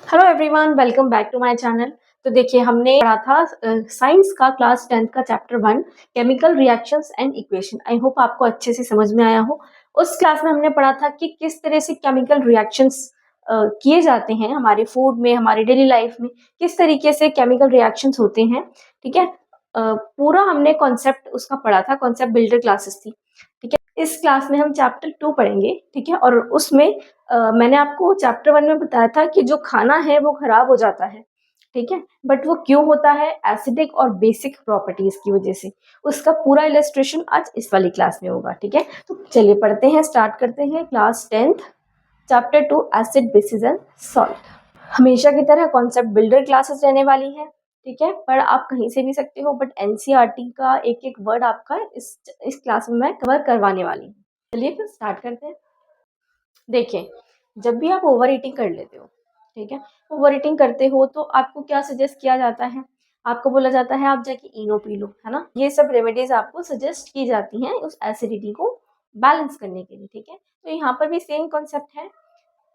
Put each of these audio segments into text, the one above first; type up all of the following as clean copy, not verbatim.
Hello everyone, welcome back to my channel. तो देखिए, हमने पढ़ा था साइंस का क्लास 10th का chapter 1 chemical reactions and equation. I hope आपको अच्छे से समझ में आया हो। उस क्लास में हमने पढ़ा था कि किस तरह से केमिकल रिएक्शंस किए जाते हैं हमारे फूड में, हमारी डेली लाइफ में किस तरीके से केमिकल रिएक्शंस होते हैं। ठीक है, पूरा हमने कॉन्सेप्ट उसका पढ़ा था, कॉन्सेप्ट बिल्डर क्लासेस थी। ठीक है, इस क्लास में हम चैप्टर 2 पढ़ेंगे। ठीक है, और उसमें मैंने आपको चैप्टर 1 में बताया था कि जो खाना है वो खराब हो जाता है। ठीक है, बट वो क्यों होता है? एसिडिक और बेसिक प्रॉपर्टीज की वजह से। उसका पूरा इलस्ट्रेशन आज इस वाली क्लास में होगा। ठीक है, तो चलिए पढ़ते हैं, स्टार्ट करते हैं class 10th chapter 2 acid basis and salt. हमेशा की तरह कॉन्सेप्ट बिल्डर क्लासेस रहने वाली है। ठीक है, पर आप कहीं से भी सकते हो, बट एनसीईआरटी का एक एक वर्ड आपका इस क्लास में मैं कवर करवाने वाली हूँ। चलिए फिर स्टार्ट करते हैं। देखिए, जब भी आप ओवर ईटिंग कर लेते हो, ठीक है, ओवर ईटिंग करते हो तो आपको क्या सजेस्ट किया जाता है? आपको बोला जाता है आप जाके इनो पी लो, है ना। ये सब रेमेडीज आपको सजेस्ट की जाती हैं उस एसिडिटी को बैलेंस करने के लिए। ठीक है, तो यहाँ पर भी सेम कॉन्सेप्ट है।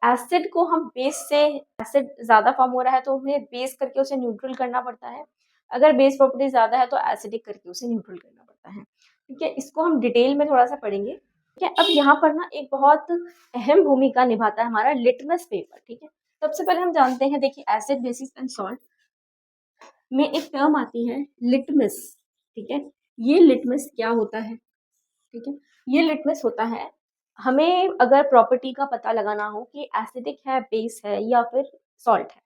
एसिड को हम बेस से, एसिड ज़्यादा फॉर्म हो रहा है तो हमें बेस करके उसे न्यूट्रल करना पड़ता है। अगर बेस प्रॉपर्टी ज़्यादा है तो एसिडिक करके उसे न्यूट्रल करना पड़ता है। ठीक है, इसको हम डिटेल में थोड़ा सा पढ़ेंगे। ठीक है, अब यहाँ पर ना एक बहुत अहम भूमिका निभाता है हमारा लिटमस पेपर। ठीक है, सबसे पहले हम जानते हैं, देखिए एसिड बेसिस एंड सॉल्ट में एक टर्म आती है लिटमस। ठीक है, ये लिटमस क्या होता है? ठीक है, ये लिटमस होता है, हमें अगर प्रॉपर्टी का पता लगाना हो कि एसिडिक है, बेस है या फिर सॉल्ट है।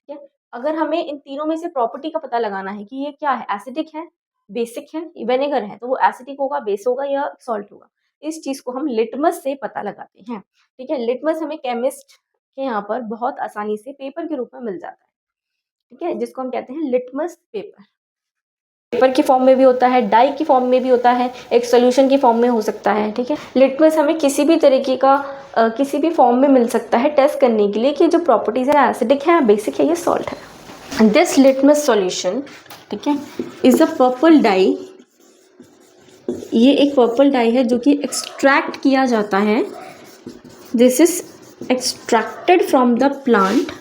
ठीक है, अगर हमें इन तीनों में से प्रॉपर्टी का पता लगाना है कि ये क्या है, एसिडिक है, बेसिक है, विनेगर है, तो वो एसिडिक होगा, बेस होगा या सॉल्ट होगा। इस चीज को हम लिटमस से पता लगाते हैं। ठीक है, लिटमस हमें केमिस्ट के यहाँ पर बहुत आसानी से पेपर के रूप में मिल जाता है। ठीक है, जिसको हम कहते हैं लिटमस पेपर। पेपर की फॉर्म में भी होता है, डाई की फॉर्म में भी होता है, एक सोल्यूशन की फॉर्म में हो सकता है। ठीक है, लिटमस हमें किसी भी तरीके का किसी भी फॉर्म में मिल सकता है टेस्ट करने के लिए कि जो प्रॉपर्टीज है एसिडिक है, बेसिक है, ये सॉल्ट है। दिस लिटमस सॉल्यूशन, ठीक है, इज अ पर्पल डाई। ये एक पर्पल डाई है जो कि एक्सट्रैक्ट किया जाता है। This is extracted from the plant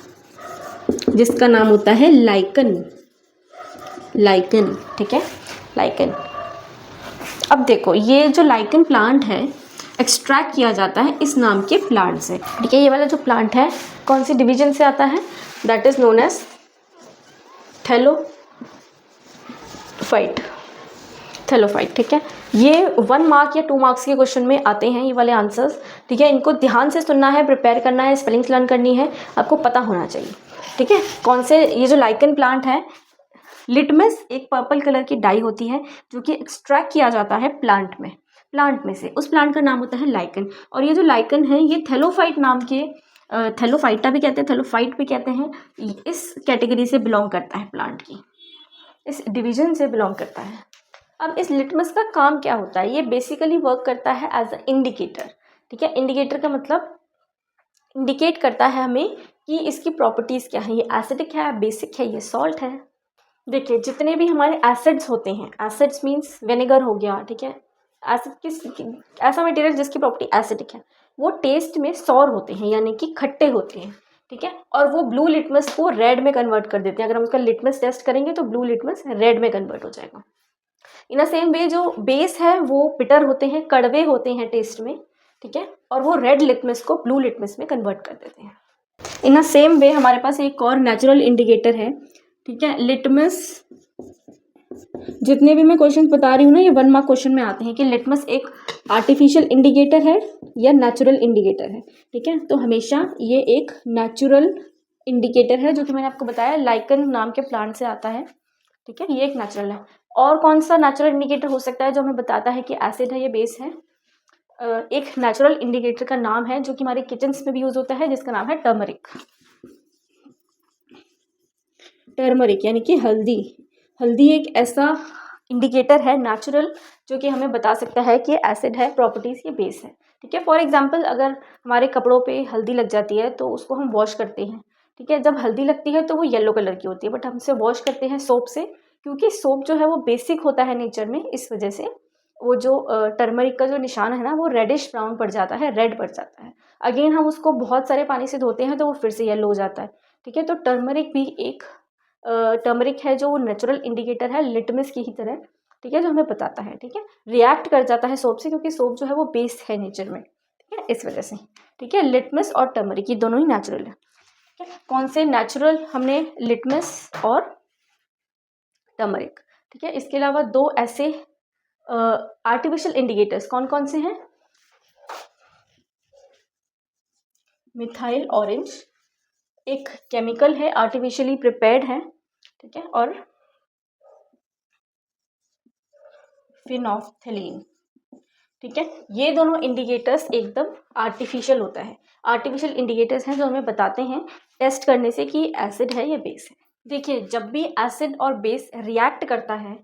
जिसका नाम होता है लाइकन। लाइकन, ठीक है, लाइकन। अब देखो, ये जो लाइकन प्लांट है एक्सट्रैक्ट किया जाता है इस नाम के प्लांट से। ठीक है, ये वाला जो प्लांट है कौन सी डिवीजन से आता है? That is known as thallophyte. Thallophyte, ठीक है, ये 1 मार्क या 2 मार्क्स के क्वेश्चन में आते हैं ये वाले आंसर्स। ठीक है, इनको ध्यान से सुनना है, प्रिपेयर करना है, स्पेलिंग्स लर्न करनी है, आपको पता होना चाहिए। ठीक है, कौन से, ये जो लाइकन प्लांट है, लिटमस एक पर्पल कलर की डाई होती है जो कि एक्सट्रैक्ट किया जाता है प्लांट में से। उस प्लांट का नाम होता है लाइकन। और ये जो लाइकन है ये थैलोफाइट नाम के, थैलोफाइटा भी कहते हैं, थैलोफाइट भी कहते हैं, इस कैटेगरी से बिलोंग करता है, प्लांट की इस डिवीजन से बिलोंग करता है। अब इस लिटमस का काम क्या होता है? ये बेसिकली वर्क करता है एज अ इंडिकेटर। ठीक है, इंडिकेटर का मतलब इंडिकेट करता है हमें कि इसकी प्रॉपर्टीज क्या है, ये एसिडिक है, बेसिक है, ये सॉल्ट है। देखिए, जितने भी हमारे एसिड्स होते हैं, एसिड्स मीन्स विनेगर हो गया। ठीक है, एसिड ऐसा मटेरियल जिसकी प्रॉपर्टी एसिडिक है, वो टेस्ट में सॉर होते हैं, यानी कि खट्टे होते हैं। ठीक है, और वो ब्लू लिटमस को रेड में कन्वर्ट कर देते हैं। अगर हम उसका लिटमस टेस्ट करेंगे तो ब्लू लिटमस रेड में कन्वर्ट हो जाएगा। इन अ सेम वे जो बेस है वो बिटर होते हैं, कड़वे होते हैं टेस्ट में। ठीक है, और वो रेड लिटमस को ब्लू लिटमस में कन्वर्ट कर देते हैं। इन अ सेम वे हमारे पास एक और नेचुरल इंडिकेटर है। ठीक है, लिटमस, जितने भी मैं क्वेश्चन बता रही हूँ ना, ये 1 मार्क क्वेश्चन में आते हैं कि लिटमस एक आर्टिफिशियल इंडिकेटर है या नेचुरल इंडिकेटर है। ठीक है, तो हमेशा ये एक नेचुरल इंडिकेटर है, जो कि मैंने आपको बताया लाइकन नाम के प्लांट से आता है। ठीक है, ये एक नेचुरल है। और कौन सा नेचुरल इंडिकेटर हो सकता है जो हमें बताता है कि एसिड है या बेस है? एक नेचुरल इंडिकेटर का नाम है जो कि हमारे किचन्स में भी यूज होता है, जिसका नाम है टर्मरिक। टर्मरिक यानी कि हल्दी। हल्दी एक ऐसा इंडिकेटर है नेचुरल जो कि हमें बता सकता है कि एसिड है, प्रॉपर्टीज ये बेस है। ठीक है, फॉर एग्जांपल अगर हमारे कपड़ों पे हल्दी लग जाती है तो उसको हम वॉश करते हैं। ठीक है, जब हल्दी लगती है तो वो येलो कलर की होती है, बट हम उसे वॉश करते हैं सोप से, क्योंकि सोप जो है वो बेसिक होता है नेचर में, इस वजह से वो जो टर्मरिक का जो निशान है ना, वो रेडिश ब्राउन पड़ जाता है, रेड पड़ जाता है। अगेन हम उसको बहुत सारे पानी से धोते हैं तो वो फिर से येलो हो जाता है। ठीक है। तो टर्मरिक भी एक टर्मरिक है जो नेचुरल इंडिकेटर है लिटमस की ही तरह, ठीक है, जो हमें बताता है, ठीक है, रिएक्ट कर जाता है सोप से, क्योंकि सोप जो है वो बेस है नेचर में, ठीक है, इस वजह से, ठीक है। लिटमस और टर्मरिक ये दोनों ही नेचुरल है, ठीक है। कौन से नेचुरल? हमने लिटमस और टर्मरिक, ठीक है। इसके अलावा दो ऐसे आर्टिफिशियल इंडिकेटर्स कौन कौन से हैं? मिथाइल ऑरेंज एक केमिकल है, आर्टिफिशियली प्रिपेयर्ड है, ठीक है, और फिनोल्फथलीन, ठीक है। ये दोनों इंडिकेटर्स एकदम आर्टिफिशियल होता है, आर्टिफिशियल इंडिकेटर्स हैं जो हमें बताते हैं टेस्ट करने से कि एसिड है या बेस है। देखिए, जब भी एसिड और बेस रिएक्ट करता है,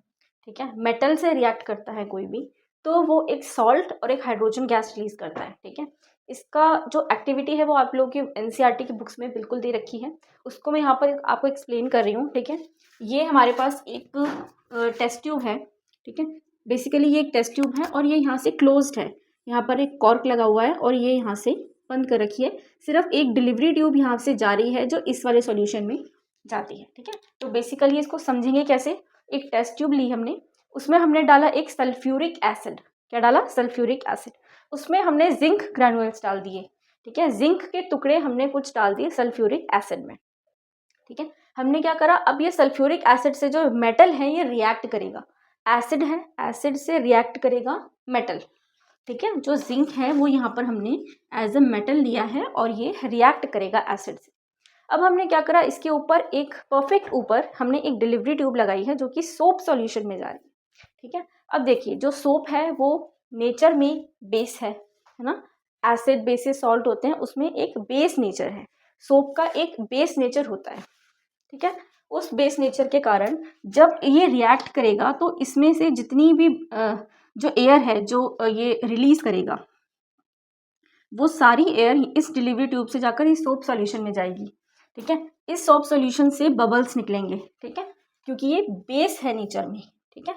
ठीक है, मेटल से रिएक्ट करता है कोई भी, तो वो एक सॉल्ट और एक हाइड्रोजन गैस रिलीज करता है, ठीक है। इसका जो एक्टिविटी है वो आप लोगों की एनसीईआरटी की बुक्स में बिल्कुल दे रखी है, उसको मैं यहाँ पर आपको एक्सप्लेन कर रही हूँ, ठीक है। ये हमारे पास एक टेस्ट ट्यूब है, ठीक है। बेसिकली ये एक टेस्ट ट्यूब है और ये यहाँ से क्लोज्ड है, यहाँ पर एक कॉर्क लगा हुआ है और ये यहाँ से बंद कर रखी है। सिर्फ एक डिलीवरी ट्यूब यहाँ से जा रही है जो इस वाले सॉल्यूशन में जाती है, ठीक है। तो बेसिकली इसको समझेंगे कैसे? एक टेस्ट ट्यूब ली हमने, उसमें हमने डाला एक सल्फ्यूरिक एसिड। क्या डाला? Sulphuric acid. उसमें हमने जिंक ग्रैन्युल्स डाल दिए, ठीक है, जिंक के टुकड़े हमने कुछ डाल दिए सल्फ्यूरिक एसिड में, ठीक है। हमने क्या करा, अब ये सल्फ्यूरिक एसिड से जो मेटल है ये रिएक्ट करेगा, एसिड है, एसिड से रिएक्ट करेगा मेटल, ठीक है। जो जिंक है वो यहाँ पर हमने एज अ मेटल लिया है और ये रिएक्ट करेगा एसिड से। अब हमने क्या करा, इसके ऊपर एक परफेक्ट ऊपर हमने एक डिलीवरी ट्यूब लगाई है जो कि सोप सॉल्यूशन में जा रही है, ठीक है। अब देखिए, जो सोप है वो नेचर में बेस है ना, एसिड बेसिस सॉल्ट होते हैं, उसमें एक बेस नेचर है, सोप का एक बेस नेचर होता है, ठीक है। उस बेस नेचर के कारण जब ये रिएक्ट करेगा तो इसमें से जितनी भी जो एयर है जो ये रिलीज करेगा, वो सारी एयर इस डिलीवरी ट्यूब से जाकर इस सोप सॉल्यूशन में जाएगी, ठीक है। इस सोप सॉल्यूशन से बबल्स निकलेंगे, ठीक है, क्योंकि ये बेस है नेचर में, ठीक है।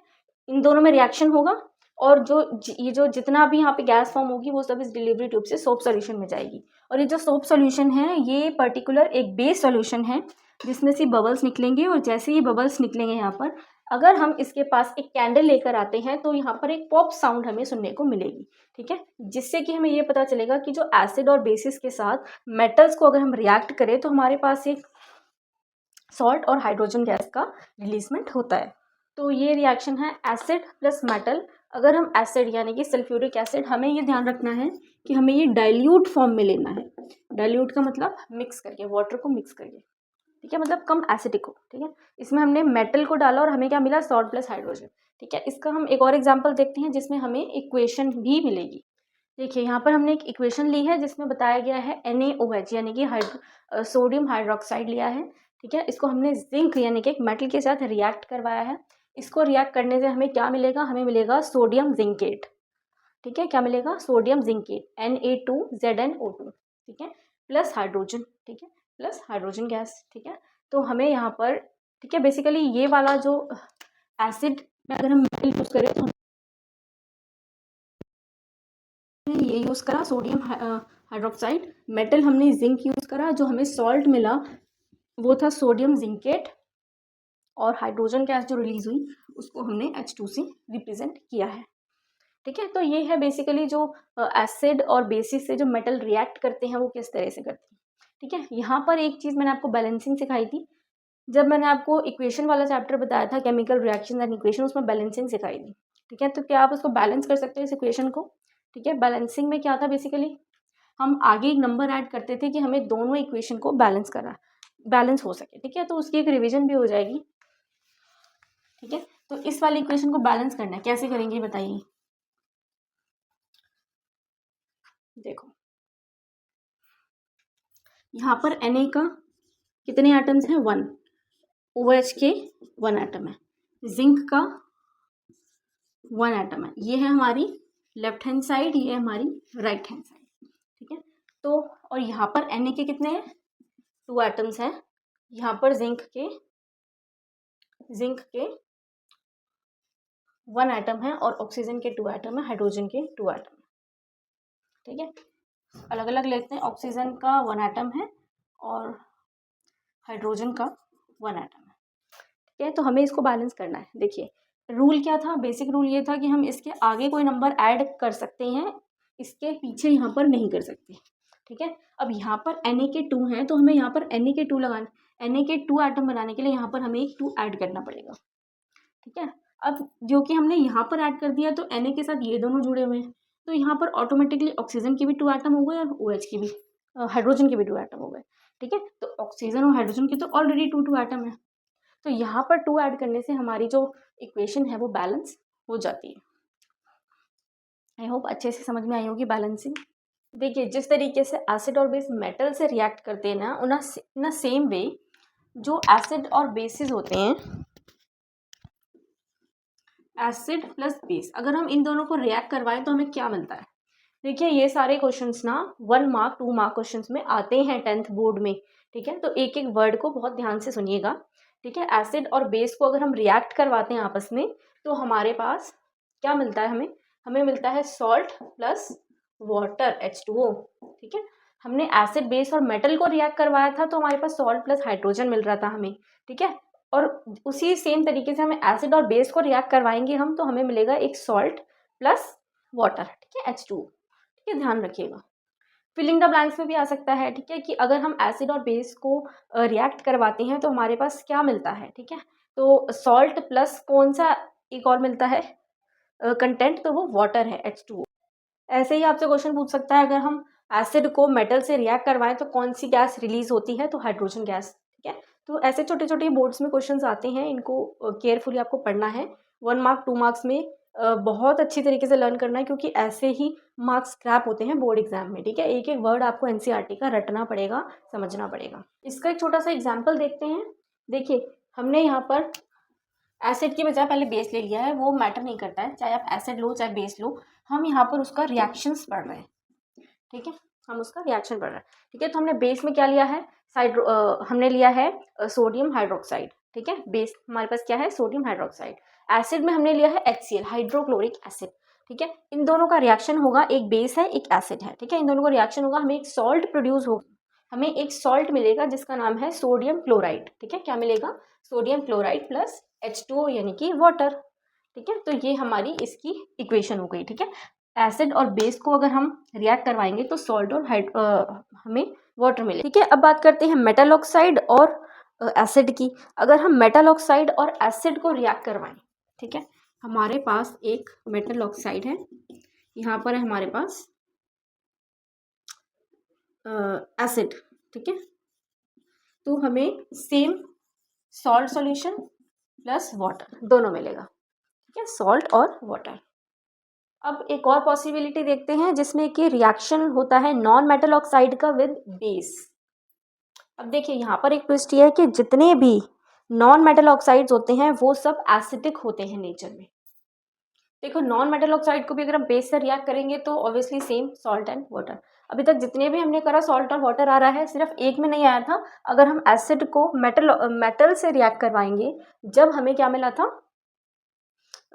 इन दोनों में रिएक्शन होगा और ये जो जितना भी यहाँ पे गैस फॉर्म होगी वो सब इस डिलीवरी ट्यूब से सोप सॉल्यूशन में जाएगी। और ये जो सोप सॉल्यूशन है ये पर्टिकुलर एक बेस सॉल्यूशन है जिसमें से बबल्स निकलेंगे, और जैसे ही बबल्स निकलेंगे यहाँ पर, अगर हम इसके पास एक कैंडल लेकर आते हैं तो यहाँ पर एक पॉप साउंड हमें सुनने को मिलेगी, ठीक है, जिससे कि हमें ये पता चलेगा कि जो एसिड और बेसिस के साथ मेटल्स को अगर हम रिएक्ट करें तो हमारे पास एक सॉल्ट और हाइड्रोजन गैस का रिलीजमेंट होता है। तो ये रिएक्शन है एसिड प्लस मेटल। अगर हम एसिड यानी कि सल्फ्यूरिक एसिड, हमें ये ध्यान रखना है कि हमें ये डाइल्यूट फॉर्म में लेना है। डाइल्यूट का मतलब मिक्स करके, वाटर को मिक्स करके, ठीक है, मतलब कम एसिडिक हो, ठीक है। इसमें हमने मेटल को डाला और हमें क्या मिला? सॉल्ट प्लस हाइड्रोजन, ठीक है। इसका हम एक और एग्जांपल देखते हैं जिसमें हमें इक्वेशन भी मिलेगी। देखिए, यहाँ पर हमने एक इक्वेशन ली है जिसमें बताया गया है NaOH यानी कि सोडियम हाइड्रोक्साइड लिया है, ठीक है। इसको हमने जिंक यानी कि एक मेटल के साथ रिएक्ट करवाया है। इसको रिएक्ट करने से हमें क्या मिलेगा? हमें मिलेगा सोडियम जिंकेट, ठीक है। क्या मिलेगा? सोडियम जिंकेट, Na2ZnO2, ठीक है, प्लस हाइड्रोजन, ठीक है, प्लस हाइड्रोजन गैस, ठीक है। तो हमें यहाँ पर, ठीक है, बेसिकली ये वाला जो एसिड में अगर हम मेटल यूज़ करें तो हमने ये यूज़ करा सोडियम हाइड्रोक्साइड, मेटल हमने जिंक यूज़ करा, जो हमें सॉल्ट मिला वो था सोडियम जिंकेट, और हाइड्रोजन गैस जो रिलीज हुई उसको हमने H2 से रिप्रेजेंट किया है, ठीक है। तो ये है बेसिकली जो एसिड और बेसिस से जो मेटल रिएक्ट करते हैं वो किस तरह से करते हैं, ठीक है। यहाँ पर एक चीज़ मैंने आपको बैलेंसिंग सिखाई थी, जब मैंने आपको इक्वेशन वाला चैप्टर बताया था, केमिकल रिएक्शन एंड इक्वेशन, उसमें बैलेंसिंग सिखाई थी, ठीक है। तो क्या आप उसको बैलेंस कर सकते हो इस इक्वेशन को, ठीक है। बैलेंसिंग में क्या था? बेसिकली हम आगे एक नंबर ऐड करते थे कि हमें दोनों इक्वेशन को बैलेंस हो सके, ठीक है। तो उसकी एक रिविजन भी हो जाएगी, ठीक है। तो इस वाली इक्वेशन को बैलेंस करना है, कैसे करेंगे बताइए। देखो, यहाँ पर Na का कितने एटम्स हैं? 1, OH के 1 एटम है, जिंक का 1 एटम है। ये है हमारी लेफ्ट हैंड साइड, ये है हमारी राइट हैंड साइड, ठीक है। तो और यहाँ पर Na के कितने हैं? 2 एटम्स हैं। यहाँ पर जिंक के 1 एटम है और ऑक्सीजन के 2 एटम है, हाइड्रोजन के 2 एटम है, ठीक है। अलग अलग लेते हैं। ऑक्सीजन का 1 एटम है और हाइड्रोजन का 1 एटम है। ठीक है, तो हमें इसको बैलेंस करना है। देखिए रूल क्या था, बेसिक रूल ये था कि हम इसके आगे कोई नंबर ऐड कर सकते हैं, इसके पीछे यहाँ पर नहीं कर सकते। ठीक है, अब यहाँ पर Na है तो हमें यहाँ पर Na लगाना, Na एटम बनाने के लिए यहाँ पर हमें एक 2 ऐड करना पड़ेगा। ठीक है, अब जो कि हमने यहाँ पर ऐड कर दिया तो Na के साथ ये दोनों जुड़े हुए हैं, तो यहाँ पर ऑटोमेटिकली ऑक्सीजन के भी 2 एटम हो गए और OH की भी, हाइड्रोजन के भी 2 एटम हो गए। ठीक है, तो ऑक्सीजन और हाइड्रोजन के तो ऑलरेडी 2 एटम है, तो यहाँ पर 2 ऐड करने से हमारी जो इक्वेशन है वो बैलेंस हो जाती है। आई होप अच्छे से समझ में आई होगी बैलेंसिंग। देखिए जिस तरीके से एसिड और बेस मेटल से रिएक्ट करते हैं ना, उन सेम वे जो एसिड और बेसिस होते हैं, एसिड प्लस बेस, अगर हम इन दोनों को रिएक्ट करवाएं तो हमें क्या मिलता है। देखिए ये सारे क्वेश्चंस ना 1 मार्क 2 मार्क क्वेश्चंस में आते हैं 10th बोर्ड में। ठीक है, तो एक एक वर्ड को बहुत ध्यान से सुनिएगा। ठीक है, एसिड और बेस को अगर हम रिएक्ट करवाते हैं आपस में तो हमारे पास क्या मिलता है, हमें मिलता है सॉल्ट प्लस वाटर H2O। ठीक है, हमने एसिड बेस और मेटल को रिएक्ट करवाया था तो हमारे पास सॉल्ट प्लस हाइड्रोजन मिल रहा था हमें। ठीक है, और उसी सेम तरीके से हमें एसिड और बेस को रिएक्ट करवाएंगे हम तो हमें मिलेगा एक सॉल्ट प्लस वाटर। ठीक है, H2O। ठीक है, ध्यान रखिएगा। फिलिंग द ब्लैंक्स में भी आ सकता है। ठीक है, कि अगर हम एसिड और बेस को रिएक्ट करवाते हैं तो हमारे पास क्या मिलता है। ठीक है, तो सॉल्ट प्लस कौन सा एक और मिलता है कंटेंट, तो वो वाटर है H2O। ऐसे ही आपसे क्वेश्चन पूछ सकता है, अगर हम एसिड को मेटल से रिएक्ट करवाएं तो कौन सी गैस रिलीज होती है, तो हाइड्रोजन गैस। ठीक है, तो ऐसे छोटे छोटे बोर्ड्स में क्वेश्चंस आते हैं, इनको केयरफुली आपको पढ़ना है। 1 मार्क 2 मार्क्स में बहुत अच्छी तरीके से लर्न करना है, क्योंकि ऐसे ही मार्क्स स्क्रैप होते हैं बोर्ड एग्जाम में। ठीक है, एक एक वर्ड आपको NCERT का रटना पड़ेगा, समझना पड़ेगा। इसका एक छोटा सा एग्जाम्पल देखते हैं। देखिए हमने यहाँ पर एसिड की बजाय पहले बेस ले लिया है, वो मैटर नहीं करता है, चाहे आप एसिड लो चाहे बेस लो, हम यहाँ पर उसका रिएक्शंस पढ़ रहे हैं। ठीक है, हम उसका रिएक्शन पढ़ रहे हैं। ठीक है, तो हमने बेस में क्या लिया है, हमने लिया है सोडियम हाइड्रोक्साइड। ठीक है, बेस हमारे पास क्या है, सोडियम हाइड्रोक्साइड। एसिड में हमने लिया है HCl, हाइड्रोक्लोरिक एसिड। ठीक है, इन दोनों का रिएक्शन होगा, एक बेस है एक एसिड है। ठीक है, इन दोनों का रिएक्शन होगा, हमें एक सॉल्ट प्रोड्यूस होगा, हमें एक सॉल्ट मिलेगा जिसका नाम है सोडियम क्लोराइड। ठीक है, क्या मिलेगा, सोडियम क्लोराइड प्लस H2O यानी कि वाटर। ठीक है, तो ये हमारी इसकी इक्वेशन हो गई। ठीक है, एसिड और बेस को अगर हम रिएक्ट करवाएंगे तो सॉल्ट और हमें वाटर मिले। ठीक है, अब बात करते हैं मेटल ऑक्साइड और एसिड की। अगर हम मेटल ऑक्साइड और एसिड को रिएक्ट करवाएं, ठीक है, हमारे पास एक मेटल ऑक्साइड है, यहाँ पर है हमारे पास एसिड। ठीक है, तो हमें same salt solution plus water दोनों मिलेगा। ठीक है, सॉल्ट और वाटर। अब एक और पॉसिबिलिटी देखते हैं जिसमें कि रिएक्शन होता है नॉन मेटल ऑक्साइड का विद बेस। अब देखिए यहाँ पर एक ट्विस्ट ये है कि जितने भी नॉन मेटल ऑक्साइड्स होते हैं वो सब एसिडिक होते हैं नेचर में। देखो नॉन मेटल ऑक्साइड को भी अगर हम बेस से रिएक्ट करेंगे तो obviously same salt and water. अभी तक जितने भी हमने करा सॉल्ट और वाटर आ रहा है, सिर्फ एक में नहीं आया था। अगर हम एसिड को मेटल से रिएक्ट करवाएंगे, जब हमें क्या मिला था,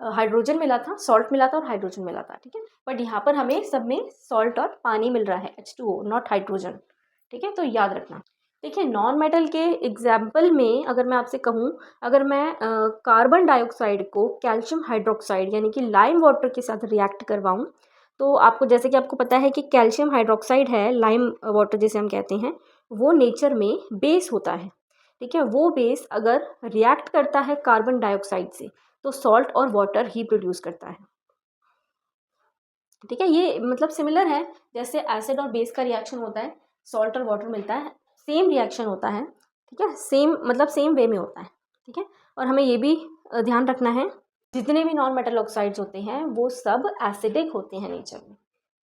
हाइड्रोजन मिला था, सॉल्ट मिला था और हाइड्रोजन मिला था। ठीक है, बट यहाँ पर हमें सब में सॉल्ट और पानी मिल रहा है, H2O नॉट हाइड्रोजन। ठीक है, तो याद रखना। देखिए नॉन मेटल के एग्जाम्पल में अगर मैं आपसे कहूँ, अगर मैं कार्बन डाइऑक्साइड को कैल्शियम हाइड्रोक्साइड यानी कि लाइम वाटर के साथ रिएक्ट करवाऊँ, तो आपको जैसे कि आपको पता है कि कैल्शियम हाइड्रोक्साइड है, लाइम वाटर जिसे हम कहते हैं, वो नेचर में बेस होता है। ठीक है, वो बेस अगर रिएक्ट करता है कार्बन डाइऑक्साइड से तो सॉल्ट और वाटर ही प्रोड्यूस करता है। ठीक है, ये मतलब सिमिलर है, जैसे एसिड और बेस का रिएक्शन होता है, सॉल्ट और वाटर मिलता है, सेम रिएक्शन होता है। ठीक है, सेम मतलब सेम वे में होता है। ठीक है, और हमें ये भी ध्यान रखना है, जितने भी नॉन मेटल ऑक्साइड्स होते हैं वो सब एसिडिक होते हैं नेचर में।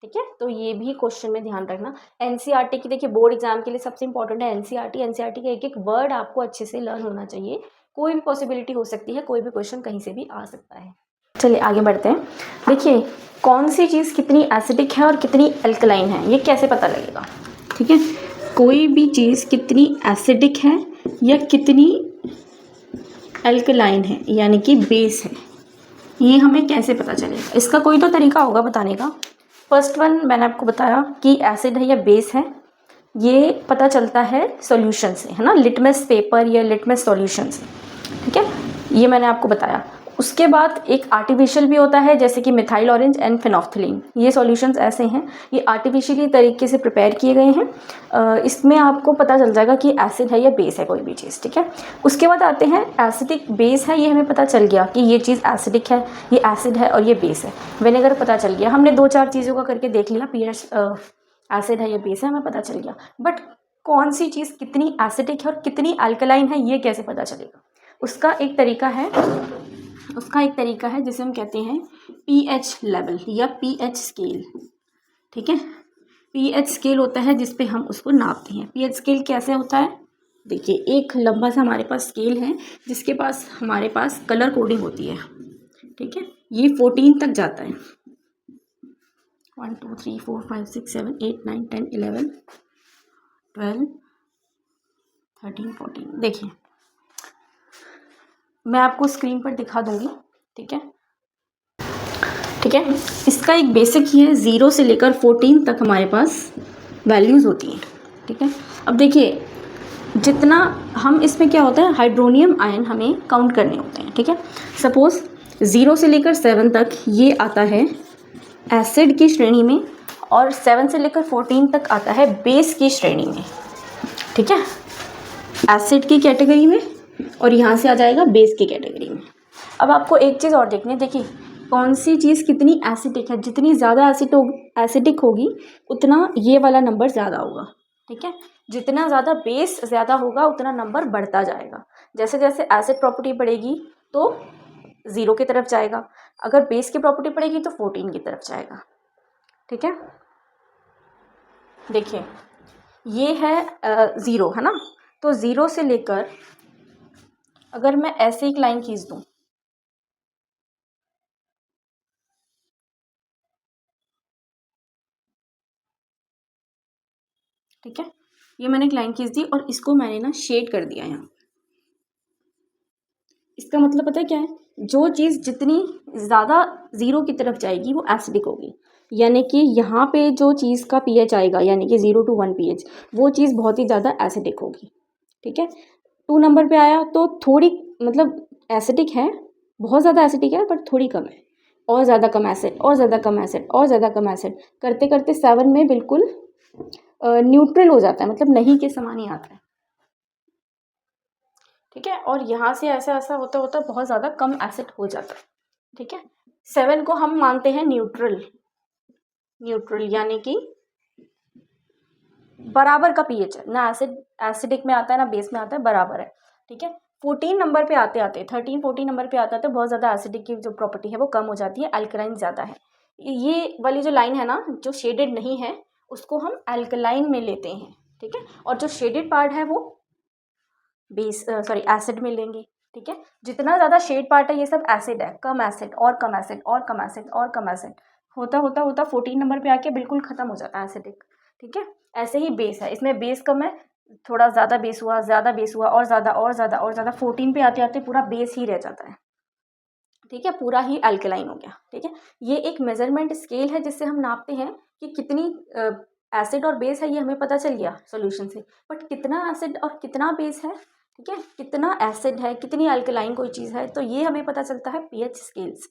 ठीक है, तो ये भी क्वेश्चन में ध्यान रखना। NCERT की देखिए बोर्ड एग्जाम के लिए सबसे इंपॉर्टेंट है NCERT का एक एक वर्ड आपको अच्छे से लर्न होना चाहिए। कोई भी पॉसिबिलिटी हो सकती है, कोई भी क्वेश्चन कहीं से भी आ सकता है। चलिए आगे बढ़ते हैं। देखिए कौन सी चीज़ कितनी एसिडिक है और कितनी अल्कलाइन है, ये कैसे पता लगेगा। ठीक है, कोई भी चीज़ कितनी एसिडिक है या कितनी अल्कलाइन है यानी कि बेस है, ये हमें कैसे पता चलेगा। इसका कोई तो तरीका होगा बताने का। फर्स्ट वन मैंने आपको बताया कि एसिड है या बेस है। ये पता चलता है सॉल्यूशन से, है ना, लिटमस पेपर या लिटमस सॉल्यूशन से, ठीक है, ये मैंने आपको बताया। उसके बाद एक आर्टिफिशियल भी होता है, जैसे कि मिथाइल ऑरेंज एंड फिनोफ्थिलीन। ये सॉल्यूशंस ऐसे हैं, ये आर्टिफिशियली तरीके से प्रिपेयर किए गए हैं। इसमें आपको पता चल जाएगा कि एसिड है या बेस है कोई भी चीज़, ठीक है। उसके बाद आते हैं एसिडिक बेस है, ये हमें पता चल गया कि ये चीज़ एसिडिक है, ये एसिड है और ये बेस है। विनेगर पता चल गया, हमने 2-4 चीज़ों का करके देख लिया, पीएच एसिड है या बेस है, हमें पता चल गया। बट कौन सी चीज़ कितनी एसिडिक है और कितनी अल्कलाइन है, ये कैसे पता चलेगा? उसका एक तरीका है जिसे हम कहते हैं पीएच लेवल या पीएच स्केल, ठीक है। पीएच स्केल होता है जिस पे हम उसको नापते हैं। पीएच स्केल कैसे होता है? देखिए, एक लंबा सा हमारे पास स्केल है जिसके पास हमारे पास कलर कोडिंग होती है, ठीक है। ये 14 तक जाता है, 1 2 3 4 5 6 7 8 9 10 11 12 13 14। देखिए, मैं आपको स्क्रीन पर दिखा दूंगी, ठीक है, ठीक है। इसका एक बेसिक ही है, 0 से लेकर 14 तक हमारे पास वैल्यूज़ होती हैं, ठीक है। अब देखिए, जितना हम इसमें क्या होता है, हाइड्रोनियम आयन हमें काउंट करने होते हैं, ठीक है। सपोज 0 से लेकर 7 तक ये आता है एसिड की श्रेणी में, और 7 से लेकर 14 तक आता है बेस की श्रेणी में, ठीक है, एसिड की कैटेगरी में, और यहाँ से आ जाएगा बेस की कैटेगरी में। अब आपको एक चीज़ और देखनी है, देखिए कौन सी चीज़ कितनी एसिडिक है। जितनी ज़्यादा एसिडिक होगी उतना ये वाला नंबर ज़्यादा होगा, ठीक है। जितना ज़्यादा बेस ज़्यादा होगा उतना नंबर बढ़ता जाएगा। जैसे जैसे एसिड प्रॉपर्टी बढ़ेगी तो 0 की तरफ जाएगा, अगर बेस की प्रॉपर्टी बढ़ेगी तो 14 की तरफ जाएगा, ठीक है। देखिए, ये है 0, है ना, तो 0 से लेकर अगर मैं ऐसे एक लाइन खींच दूँ, ठीक है, ये मैंने एक लाइन खींच दी और इसको मैंने ना शेड कर दिया यहाँ। इसका मतलब पता है क्या है? जो चीज़ जितनी ज़्यादा 0 की तरफ जाएगी वो एसिडिक होगी, यानी कि यहाँ पे जो चीज़ का पीएच आएगा, यानी कि 0 to 1 पीएच, वो चीज़ बहुत ही ज़्यादा एसिडिक होगी, ठीक है। 2 नंबर पे आया तो थोड़ी, मतलब एसिडिक है, बहुत ज़्यादा एसिडिक है पर थोड़ी कम है, और ज़्यादा कम एसिड, और ज़्यादा कम एसिड, और ज़्यादा कम एसिड, करते करते 7 में बिल्कुल न्यूट्रल हो जाता है, मतलब नहीं के समान ही आता है, ठीक है। और यहाँ से ऐसा ऐसा होता होता बहुत ज़्यादा कम एसिड हो जाता है, ठीक है। 7 को हम मानते हैं न्यूट्रल, यानी कि बराबर का पीएच है, ना एसिडिक में आता है ना बेस में आता है, बराबर है, ठीक है। 14 नंबर पे आते आते 13-14 नंबर पे आता है तो बहुत ज़्यादा एसिडिक की जो प्रॉपर्टी है वो कम हो जाती है, अल्कलाइन ज़्यादा है। ये वाली जो लाइन है ना, जो शेडेड नहीं है, उसको हम अल्कलाइन में लेते हैं, ठीक है, और जो शेडेड पार्ट है वो एसिड में लेंगे, ठीक है। जितना ज़्यादा शेड पार्ट है ये सब एसिड है, कम एसिड और कम एसिड और कम एसिड और कम एसिड होता होता होता 14 नंबर पे आके बिल्कुल ख़त्म हो जाता है एसिडिक, ठीक है। ऐसे ही बेस है, इसमें बेस कम है, थोड़ा ज़्यादा बेस हुआ, ज़्यादा बेस हुआ, और ज़्यादा और ज़्यादा और ज़्यादा, 14 पे आते आते पूरा बेस ही रह जाता है, ठीक है, पूरा ही अल्कलाइन हो गया, ठीक है। ये एक मेजरमेंट स्केल है जिससे हम नापते हैं कि कितनी एसिड और बेस है, ये हमें पता चल गया सॉल्यूशन से, बट कितना एसिड और कितना बेस है, ठीक है, कितना एसिड है, कितनी अल्कलाइन कोई चीज़ है, तो ये हमें पता चलता है पीएच स्केल से।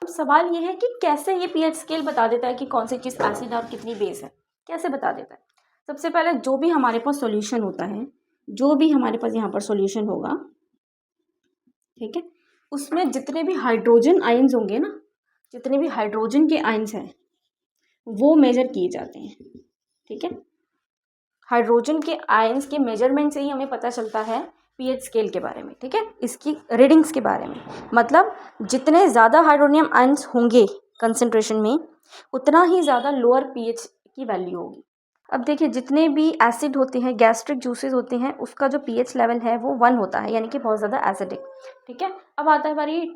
अब सवाल ये है कि कैसे ये पीएच स्केल बता देता है कि कौन सी चीज़ एसिड और कितनी बेस है, कैसे बता देता है? सबसे पहले जो भी हमारे पास सॉल्यूशन होता है, जो भी हमारे पास यहाँ पर सॉल्यूशन होगा, ठीक है, उसमें जितने भी हाइड्रोजन आयंस होंगे ना, जितने भी हाइड्रोजन के आयंस हैं वो मेजर किए जाते हैं, ठीक है। हाइड्रोजन के आयंस के मेजरमेंट से ही हमें पता चलता है पीएच स्केल के बारे में, ठीक है, इसकी रीडिंग्स के बारे में। मतलब जितने ज़्यादा हाइड्रोनियम आयंस होंगे कंसंट्रेशन में, उतना ही ज़्यादा लोअर पीएच की वैल्यू होगी। अब देखिए, जितने भी एसिड होते हैं, गैस्ट्रिक जूसेस होते हैं, उसका जो पीएच लेवल है वो 1 होता है, यानी कि बहुत ज़्यादा एसिडिक, ठीक है। अब आता है हमारी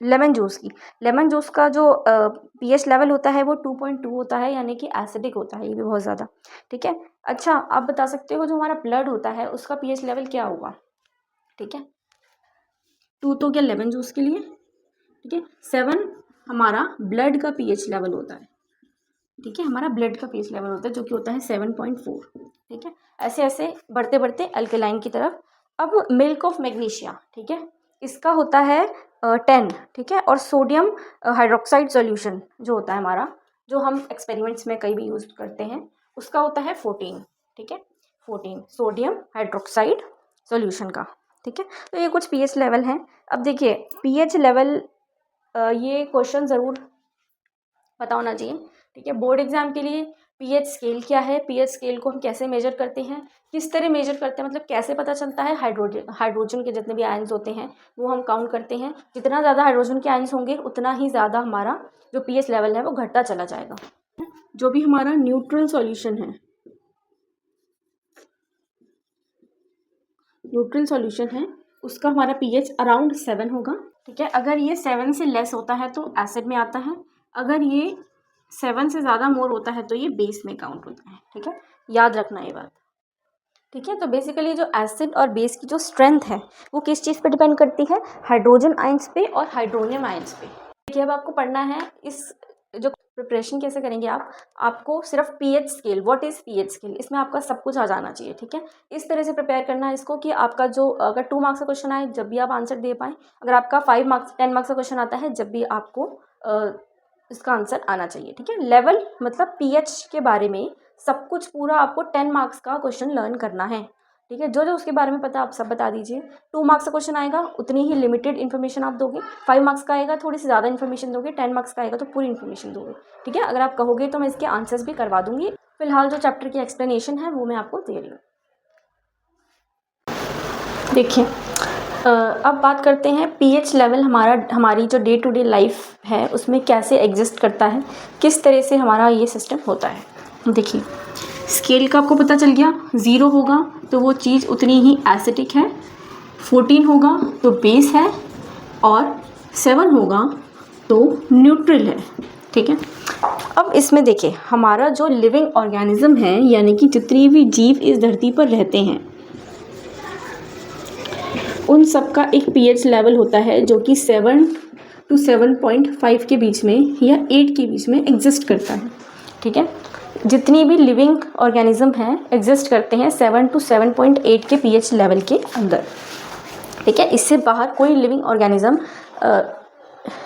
लेमन जूस की। लेमन जूस का जो पीएच लेवल होता है वो 2.2 होता है, यानी कि एसिडिक होता है, ये भी बहुत ज़्यादा, ठीक है। अच्छा, आप बता सकते हो जो हमारा ब्लड होता है उसका पीएच लेवल क्या होगा, ठीक है। 2 तो क्या लेमन जूस के लिए, ठीक है। 7 हमारा ब्लड का पीएच लेवल होता है, ठीक है, हमारा ब्लड का pH लेवल होता है जो कि होता है 7.4। ठीक है, ऐसे ऐसे बढ़ते बढ़ते अल्कलाइन की तरफ। अब मिल्क ऑफ मैग्नीशिया, ठीक है, इसका होता है 10। ठीक है, और सोडियम हाइड्रोक्साइड सॉल्यूशन जो होता है हमारा, जो हम एक्सपेरिमेंट्स में कई भी यूज़ करते हैं, उसका होता है 14। ठीक है, 14 सोडियम हाइड्रोक्साइड सॉल्यूशन का। ठीक है, तो ये कुछ pH लेवल हैं। अब देखिए pH लेवल, ये क्वेश्चन ज़रूर पता होना चाहिए। ठीक है, बोर्ड एग्जाम के लिए pH स्केल क्या है, pH स्केल को हम कैसे मेजर करते हैं, किस तरह मेजर करते हैं, मतलब कैसे पता चलता है। हाइड्रोजन के जितने भी आयंस होते हैं वो हम काउंट करते हैं। जितना ज़्यादा हाइड्रोजन के आयंस होंगे उतना ही ज़्यादा हमारा जो pH लेवल है वो घटता चला जाएगा। जो भी हमारा न्यूट्रल सॉल्यूशन है, उसका हमारा pH अराउंड 7 होगा। ठीक है, अगर ये 7 से लेस होता है तो एसिड में आता है, अगर ये 7 से ज़्यादा मोर होता है तो ये बेस में काउंट होता है। ठीक है, याद रखना ये बात। ठीक है, तो बेसिकली जो एसिड और बेस की जो स्ट्रेंथ है वो किस चीज़ पे डिपेंड करती है, हाइड्रोजन आयंस पे और हाइड्रोनियम आयंस पे। देखिए, अब आपको पढ़ना है इस जो प्रिपरेशन कैसे करेंगे आपको सिर्फ pH scale, what is pH scale, इसमें आपका सब कुछ आ जाना चाहिए। ठीक है, इस तरह से प्रिपेयर करना है इसको कि आपका जो अगर 2 मार्क्स का क्वेश्चन आए जब भी आप आंसर दे पाएँ, अगर आपका 5 मार्क्स 10 मार्क्स का क्वेश्चन आता है जब भी आपको इसका आंसर आना चाहिए। ठीक है, लेवल मतलब pH के बारे में सब कुछ पूरा आपको 10 मार्क्स का क्वेश्चन लर्न करना है। ठीक है, जो जो उसके बारे में पता आप सब बता दीजिए। 2 मार्क्स का क्वेश्चन आएगा उतनी ही लिमिटेड इन्फॉर्मेशन आप दोगे, 5 मार्क्स का आएगा थोड़ी सी ज़्यादा इन्फॉर्मेशन दोगे, 10 मार्क्स का आएगा तो पूरी इन्फॉर्मेशन दोगे। ठीक है, अगर आप कहोगे तो मैं इसके आंसर्स भी करवा दूंगी। फिलहाल जो चैप्टर की एक्सप्लेनेशन है वो मैं आपको दे रही हूँ। देखिए, अब बात करते हैं pH लेवल हमारी जो डे टू डे लाइफ है उसमें कैसे एग्जिस्ट करता है, किस तरह से हमारा ये सिस्टम होता है। देखिए, स्केल का आपको पता चल गया, 0 होगा तो वो चीज़ उतनी ही एसिडिक है, 14 होगा तो बेस है, और 7 होगा तो न्यूट्रल है। ठीक है, अब इसमें देखिए हमारा जो लिविंग ऑर्गेनिज्म है, यानी कि जितनी भी जीव इस धरती पर रहते हैं, उन सब का एक pH लेवल होता है जो कि 7 to 7.5 के बीच में या 8 के बीच में एग्जिस्ट करता है। ठीक है, जितनी भी लिविंग ऑर्गेनिज्म हैं एग्जिस्ट करते हैं 7 to 7.8 के pH लेवल के अंदर। ठीक है, इससे बाहर कोई लिविंग ऑर्गेनिज्म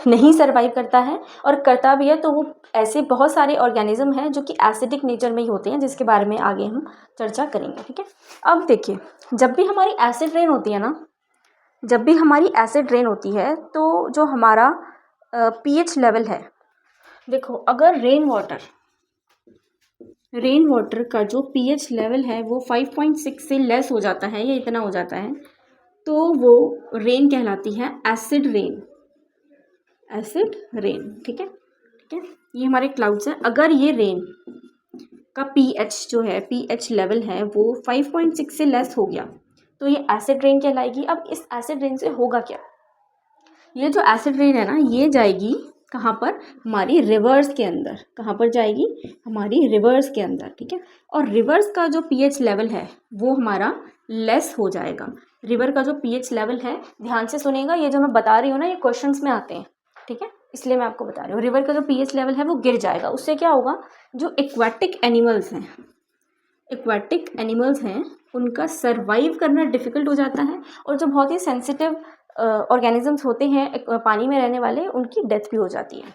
नहीं सर्वाइव करता है, और करता भी है तो वो ऐसे बहुत सारे ऑर्गेनिज्म हैं जो कि एसिडिक नेचर में ही होते हैं, जिसके बारे में आगे हम चर्चा करेंगे। ठीक है, अब देखिए, जब भी हमारी एसिड रेन होती है तो जो हमारा pH लेवल है, देखो अगर रेन वाटर का जो pH लेवल है वो 5.6 से लेस हो जाता है या इतना हो जाता है तो वो रेन कहलाती है एसिड रेन। ठीक है, ये हमारे क्लाउड्स हैं। अगर ये रेन का pH लेवल है वो 5.6 से लेस हो गया तो ये एसिड रेन कहलाएगी। अब इस एसिड रेन से होगा क्या, ये जो एसिड रेन है ना, ये जाएगी कहाँ पर, हमारी रिवर्स के अंदर। कहाँ पर जाएगी, हमारी रिवर्स के अंदर। ठीक है, और रिवर्स का जो pH लेवल है वो हमारा लेस हो जाएगा। रिवर का जो pH लेवल है, ध्यान से सुनिएगा, ये जो मैं बता रही हूँ ना ये क्वेश्चंस में आते हैं। ठीक है, इसलिए मैं आपको बता रही हूँ, रिवर का जो pH लेवल है वो गिर जाएगा। उससे क्या होगा, जो एक्वाटिक एनिमल्स हैं उनका सर्वाइव करना डिफ़िकल्ट हो जाता है, और जो बहुत ही सेंसिटिव ऑर्गेनिजम्स होते हैं पानी में रहने वाले, उनकी डेथ भी हो जाती है।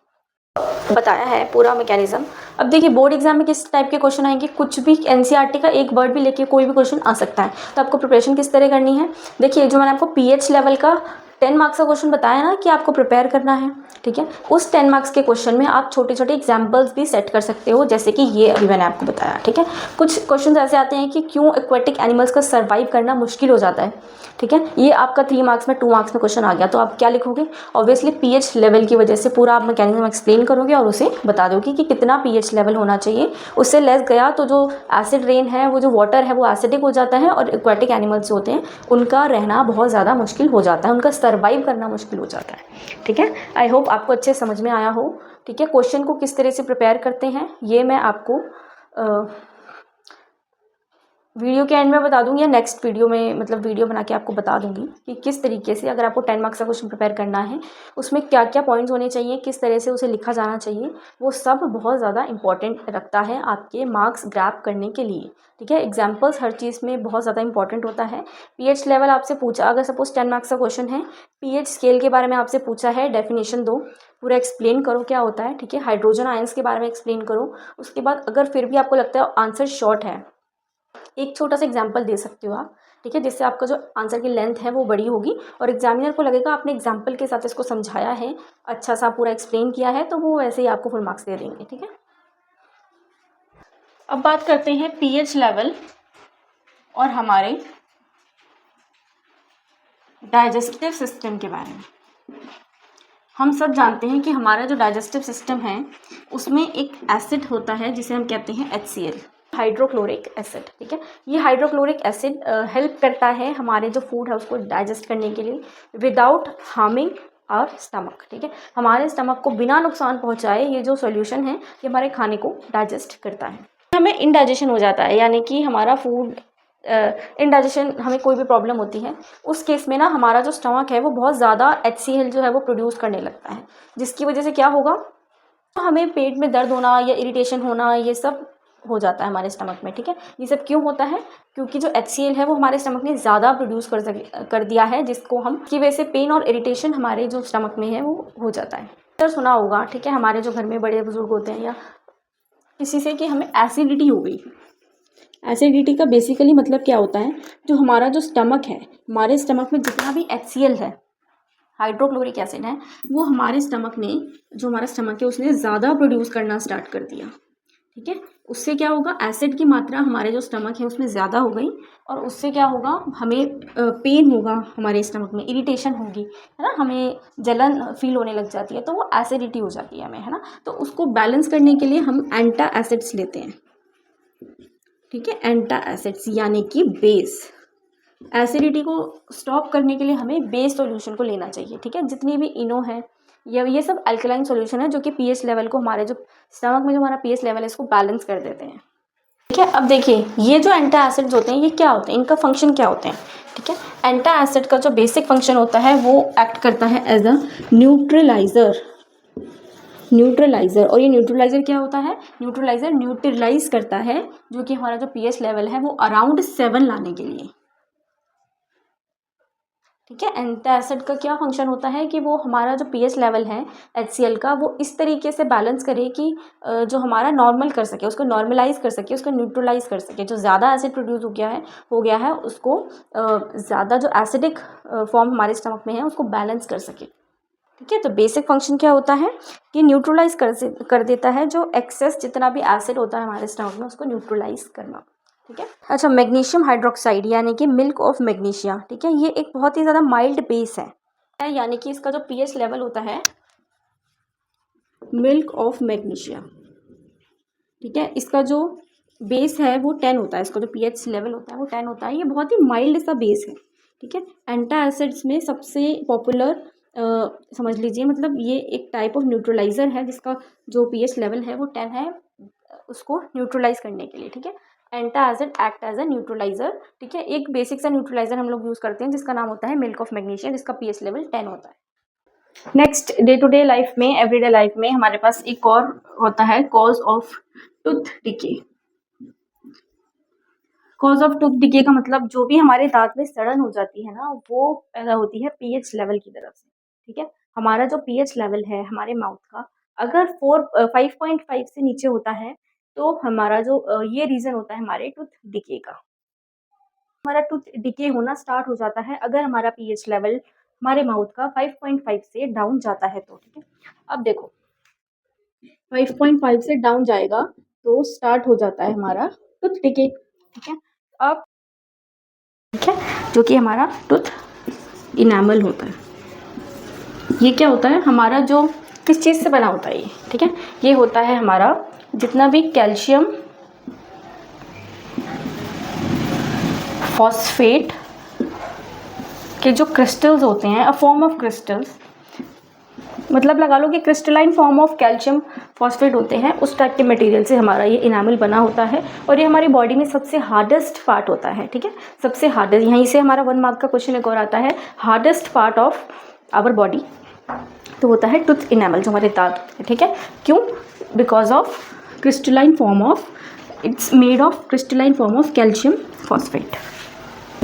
बताया है पूरा मैकेनिज्म। अब देखिए, बोर्ड एग्जाम में किस टाइप के क्वेश्चन आएंगे, कुछ भी एनसीईआरटी का एक वर्ड भी लेके कोई भी क्वेश्चन आ सकता है। तो आपको प्रिपरेशन किस तरह करनी है, देखिए जो मैंने आपको pH लेवल का 10 मार्क्स का क्वेश्चन बताया ना कि आपको प्रिपेयर करना है। ठीक है, उस 10 मार्क्स के क्वेश्चन में आप छोटे छोटे एग्जाम्पल्स भी सेट कर सकते हो, जैसे कि ये अभी मैंने आपको बताया। ठीक है, कुछ क्वेश्चन ऐसे आते हैं कि क्यों एक्वाटिक एनिमल्स का सर्वाइव करना मुश्किल हो जाता है। ठीक है, ये आपका 3 मार्क्स में 2 मार्क्स में क्वेश्चन आ गया तो आप क्या लिखोगे, ऑब्वियसली pH लेवल की वजह से पूरा आप मैकेनिज्म एक्सप्लेन करोगे और उसे बता दोगे कि कितना pH लेवल होना चाहिए। उससे लेस गया तो जो एसिड रेन है, वो जो वाटर है वो एसिडिक हो जाता है, और एक्वाटिक एनिमल्स होते हैं उनका रहना बहुत ज़्यादा मुश्किल हो जाता है, उनका सर्वाइव करना मुश्किल हो जाता है। ठीक है, आई होप आपको अच्छे समझ में आया हो। ठीक है, क्वेश्चन को किस तरह से प्रिपेयर करते हैं ये मैं आपको वीडियो के एंड में बता दूंगी या नेक्स्ट वीडियो में, मतलब वीडियो बना के आपको बता दूंगी कि किस तरीके से अगर आपको 10 मार्क्स का क्वेश्चन प्रिपेयर करना है उसमें क्या क्या पॉइंट्स होने चाहिए, किस तरह से उसे लिखा जाना चाहिए, वो सब बहुत ज़्यादा इंपॉर्टेंट रखता है आपके मार्क्स ग्रैब करने के लिए। ठीक है, एग्जाम्पल्स हर चीज़ में बहुत ज़्यादा इंपॉर्टेंट होता है। पीएच लेवल आपसे पूछा, अगर सपोज 10 मार्क्स का क्वेश्चन है, पीएच स्केल के बारे में आपसे पूछा है, डेफिनेशन दो, पूरा एक्सप्लेन करो क्या होता है। ठीक है, हाइड्रोजन आयंस के बारे में एक्सप्लेन करो। उसके बाद अगर फिर भी आपको लगता है आंसर शॉर्ट है, एक छोटा सा एग्जाम्पल दे सकते हो आप। ठीक है, जिससे आपका जो आंसर की लेंथ है वो बड़ी होगी और एग्जामिनर को लगेगा आपने एग्जाम्पल के साथ इसको समझाया है, अच्छा सा पूरा एक्सप्लेन किया है, तो वो वैसे ही आपको फुल मार्क्स दे देंगे। ठीक है, अब बात करते हैं पीएच लेवल और हमारे डाइजेस्टिव सिस्टम के बारे में। हम सब जानते हैं कि हमारा जो डाइजेस्टिव सिस्टम है उसमें एक एसिड होता है जिसे हम कहते हैं HCl, हाइड्रोक्लोरिक एसिड। ठीक है, ये हाइड्रोक्लोरिक एसिड हेल्प करता है हमारे जो फूड है उसको डाइजेस्ट करने के लिए विदाउट हार्मिंग और स्टमक। ठीक है, हमारे स्टमक को बिना नुकसान पहुंचाए ये जो सॉल्यूशन है ये हमारे खाने को डाइजेस्ट करता है। हमें इनडाइजेशन हो जाता है, यानी कि हमारा फूड इनडाइजेशन, हमें कोई भी प्रॉब्लम होती है उस केस में ना हमारा जो स्टमक है वो बहुत ज़्यादा HCl जो है वो प्रोड्यूस करने लगता है, जिसकी वजह से क्या होगा, तो हमें पेट में दर्द होना या इरिटेशन होना ये सब हो जाता है हमारे स्टमक में। ठीक है, ये सब क्यों होता है, क्योंकि जो HCl है वो हमारे स्टमक ने ज़्यादा प्रोड्यूस कर दिया है, जिसको हम की वजह से पेन और इरिटेशन हमारे जो स्टमक में है वो हो जाता है। तो सुना होगा, ठीक है, हमारे जो घर में बड़े बुजुर्ग होते हैं या किसी से कि हमें एसिडिटी हो गई। एसिडिटी का बेसिकली मतलब क्या होता है, जो हमारा जो स्टमक है, हमारे स्टमक में जितना भी HCl है, हाइड्रोक्लोरिक एसिड है, वो हमारे स्टमक ने, जो हमारा स्टमक है उसने ज़्यादा प्रोड्यूस करना स्टार्ट कर दिया। ठीक है, उससे क्या होगा, एसिड की मात्रा हमारे जो स्टमक है उसमें ज़्यादा हो गई और उससे क्या होगा, हमें पेन होगा, हमारे स्टमक में इरिटेशन होगी, है ना, हमें जलन फील होने लग जाती है, तो वो एसिडिटी हो जाती है हमें, है ना। तो उसको बैलेंस करने के लिए हम एंटा एसिड्स लेते हैं। ठीक है, एंटा एसिड्स यानी कि बेस। एसिडिटी को स्टॉप करने के लिए हमें बेस सॉल्यूशन को लेना चाहिए। ठीक है, जितनी भी इनो है या ये सब अल्कलाइन सॉल्यूशन है जो कि पीएच लेवल को, हमारे जो स्टमक में जो हमारा पीएच लेवल है इसको बैलेंस कर देते हैं। ठीक है, अब देखिए ये जो एंटा एसिड्स होते हैं ये क्या होते हैं, इनका फंक्शन क्या होते हैं। ठीक है, एंटा एसिड का जो बेसिक फंक्शन होता है वो एक्ट करता है एज अ न्यूट्रलाइजर। और ये न्यूट्रलाइजर क्या होता है, न्यूट्रलाइजर न्यूट्रलाइज करता है जो कि हमारा जो पीएच लेवल है वो अराउंड 7 लाने के लिए। ठीक है, एंटा एसिड का क्या फंक्शन होता है कि वो हमारा जो पीएच लेवल है HCl का वो इस तरीके से बैलेंस करे कि जो हमारा नॉर्मल कर सके, उसको नॉर्मलाइज कर सके, उसको न्यूट्रलाइज कर सके। जो ज़्यादा एसिड प्रोड्यूस हो गया है उसको ज़्यादा जो एसिडिक फॉर्म हमारे स्टमक में है उसको बैलेंस कर सके। ठीक है, तो बेसिक फंक्शन क्या होता है कि न्यूट्रलाइज कर देता है, जो एक्सेस जितना भी एसिड होता है हमारे स्टमक में उसको न्यूट्रलाइज करना। ठीक है, अच्छा, मैग्नीशियम हाइड्रोक्साइड यानी कि मिल्क ऑफ मैग्नीशिया। ठीक है, ये एक बहुत ही ज़्यादा माइल्ड बेस है, यानी कि इसका जो पीएच लेवल होता है मिल्क ऑफ मैग्नीशिया। ठीक है, इसका जो बेस है वो 10 होता है, इसका जो पीएच लेवल होता है वो 10 होता है। ये बहुत ही माइल्ड सा बेस है। ठीक है, एंटा एसिड्स में सबसे पॉपुलर समझ लीजिए, मतलब ये एक टाइप ऑफ न्यूट्रलाइजर है जिसका जो पीएच लेवल है वो 10 है, उसको न्यूट्रलाइज करने के लिए। ठीक है, antacid act as a neutraliser. ठीक है, एक बेसिक सा न्यूट्रलाइजर हम लोग यूज़ करते हैं जिसका नाम होता है मिल्क ऑफ मैग्नीशिया, जिसका पीएच लेवल 10 होता है। Next, day to day life में, एवरीडे लाइफ में हमारे पास एक और होता है cause of tooth decay. Cause of tooth decay का मतलब जो भी हमारे दांत में सड़न हो जाती है ना वो पैदा होती है पीएच लेवल की तरफ से। ठीक है, हमारा जो पीएच लेवल है हमारे माउथ का अगर 5.5 से नीचे होता है तो हमारा जो ये रीज़न होता है हमारे टूथ डिके का। हमारा टूथ डिके होना स्टार्ट हो जाता है अगर हमारा पीएच लेवल हमारे माउथ का 5.5 से डाउन जाता है तो। ठीक है, अब देखो 5.5 से डाउन जाएगा तो स्टार्ट हो जाता है हमारा टूथ डिके। ठीक है, अब ठीक है, जो कि हमारा टूथ इनामल होता है। ये क्या होता है, हमारा जो किस चीज़ से बना होता है ये। ठीक है, ये होता है हमारा जितना भी कैल्शियम फॉस्फेट के जो क्रिस्टल्स होते हैं, अ फॉर्म ऑफ क्रिस्टल्स, मतलब लगा लो कि crystalline form of calcium phosphate होते हैं, उस टाइप के मटेरियल से हमारा ये इनामल बना होता है और ये हमारी बॉडी में सबसे हार्डेस्ट पार्ट होता है। ठीक है, सबसे हार्डेस्ट, यहीं से हमारा 1 मार्क का क्वेश्चन एक और आता है, hardest part of our body तो होता है टूथ इनामल, जो हमारे दांत होते हैं। ठीक है, क्यों? Because of crystalline form of, it's made of crystalline form of calcium phosphate.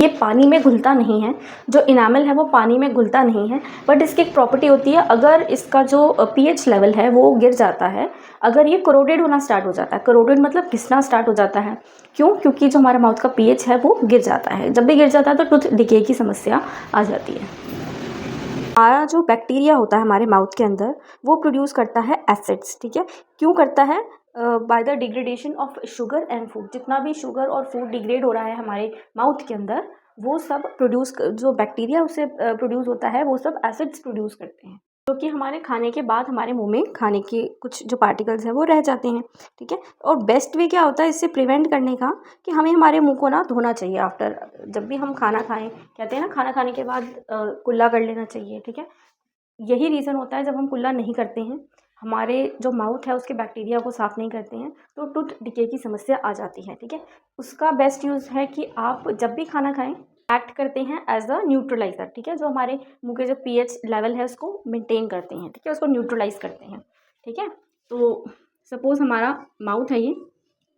ये पानी में घुलता नहीं है, जो इनामल है वो पानी में घुलता नहीं है, बट इसकी एक प्रॉपर्टी होती है, अगर इसका जो पीएच लेवल है वो गिर जाता है, अगर ये कोरोडेड होना स्टार्ट हो जाता है, कोरोडेड मतलब घिसना स्टार्ट हो जाता है, क्यों? क्योंकि जो हमारा माउथ का पीएच है वो गिर जाता है। जब भी गिर जाता है तो टूथ डिके की समस्या आ जाती है। हमारा जो बैक्टीरिया होता है हमारे माउथ के अंदर वो प्रोड्यूस करता है एसिड्स। ठीक है, क्यों करता है? By the degradation of sugar and food. जितना भी शुगर और फूड डिग्रेड हो रहा है हमारे माउथ के अंदर, वो सब प्रोड्यूस, जो बैक्टीरिया उससे प्रोड्यूस होता है वो सब एसिड्स प्रोड्यूस करते हैं, जो कि हमारे खाने के बाद हमारे मुंह में खाने के कुछ जो पार्टिकल्स हैं वो रह जाते हैं। ठीक है, और बेस्ट वे क्या होता है इससे प्रिवेंट करने का, कि हमें हमारे मुंह को ना धोना चाहिए आफ्टर, जब भी हम खाना खाएं, कहते हैं ना खाना खाने के बाद कुल्ला कर लेना चाहिए। ठीक है, यही रीज़न होता है, जब हम कुल्ला नहीं करते हैं, हमारे जो माउथ है उसके बैक्टीरिया को साफ़ नहीं करते हैं, तो टूथ डिके की समस्या आ जाती है। ठीक है, उसका बेस्ट यूज़ है कि आप जब भी खाना खाएं, एक्ट करते हैं एज अ न्यूट्रलाइज़र। ठीक है, जो हमारे मुंह के जो पीएच लेवल है उसको मेंटेन करते हैं। ठीक है, उसको न्यूट्रलाइज करते हैं। ठीक है, तो सपोज़ हमारा माउथ है ये,